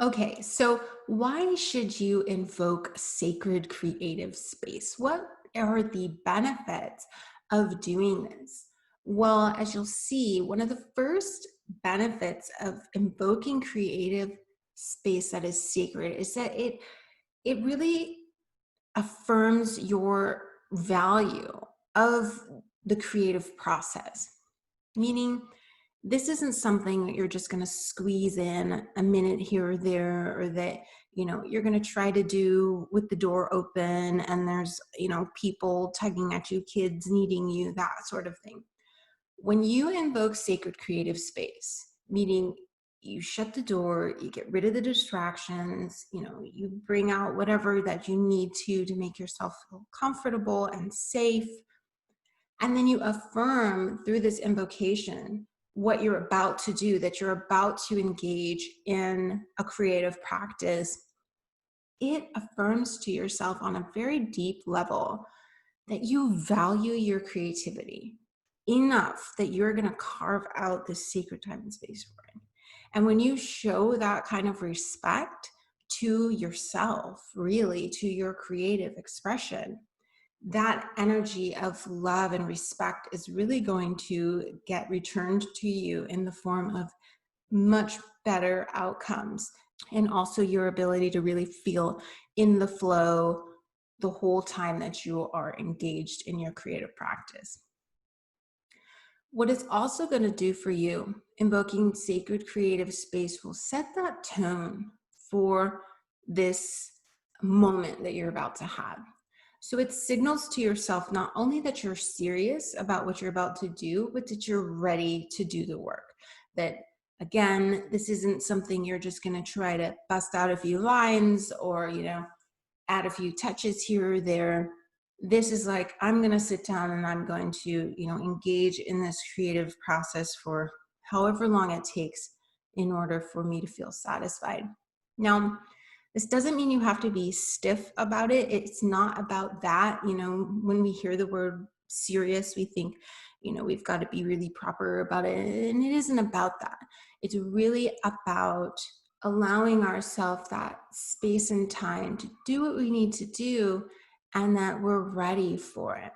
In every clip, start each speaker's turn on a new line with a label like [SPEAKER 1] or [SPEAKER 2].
[SPEAKER 1] Okay, so why should you invoke sacred creative space? What are the benefits of doing this? Well, as you'll see, one of the first benefits of invoking creative space that is sacred is that it really affirms your value of the creative process. Meaning, this isn't something that you're just going to squeeze in a minute here or there, or that, you're going to try to do with the door open and there's, people tugging at you, kids needing you, that sort of thing. When you invoke sacred creative space, meaning you shut the door, you get rid of the distractions, you bring out whatever that you need to make yourself feel comfortable and safe, and then you affirm through this invocation what you're about to do, that you're about to engage in a creative practice. It affirms to yourself on a very deep level that you value your creativity enough that you're going to carve out this sacred time and space for it. And when you show that kind of respect to yourself, really, to your creative expression, that energy of love and respect is really going to get returned to you in the form of much better outcomes, and also your ability to really feel in the flow the whole time that you are engaged in your creative practice. What it's also going to do for you, invoking sacred creative space will set that tone for this moment that you're about to have. So it signals to yourself not only that you're serious about what you're about to do, but that you're ready to do the work. That, again, this isn't something you're just going to try to bust out a few lines or, add a few touches here or there. This is like, I'm going to sit down and I'm going to, engage in this creative process for however long it takes in order for me to feel satisfied. Now, this doesn't mean you have to be stiff about it. It's not about that. When we hear the word serious, we think, we've got to be really proper about it. And it isn't about that. It's really about allowing ourselves that space and time to do what we need to do and that we're ready for it.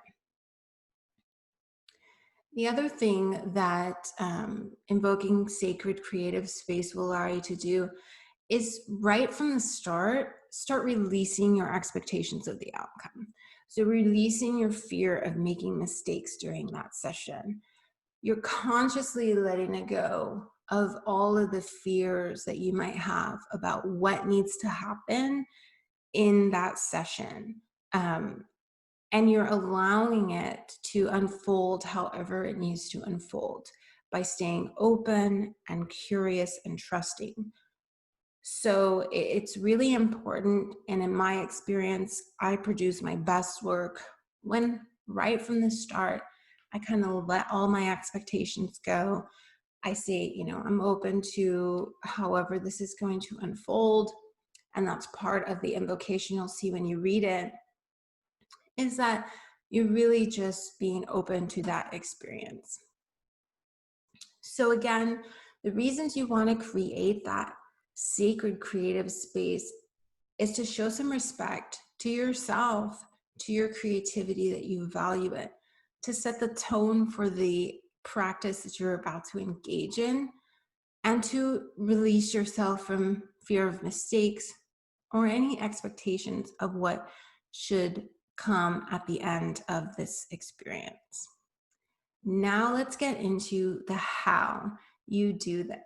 [SPEAKER 1] The other thing that invoking sacred creative space will allow you to do is right from the start releasing your expectations of the outcome. So releasing your fear of making mistakes during that session. You're consciously letting it go of all of the fears that you might have about what needs to happen in that session. And you're allowing it to unfold however it needs to unfold by staying open and curious and trusting. So it's really important. And in my experience, I produce my best work when right from the start, I kind of let all my expectations go. I say, I'm open to however this is going to unfold. And that's part of the invocation you'll see when you read it, is that you're really just being open to that experience. So again, the reasons you want to create that sacred creative space is to show some respect to yourself, to your creativity, that you value it, to set the tone for the practice that you're about to engage in, and to release yourself from fear of mistakes or any expectations of what should come at the end of this experience. Now let's get into the how you do this.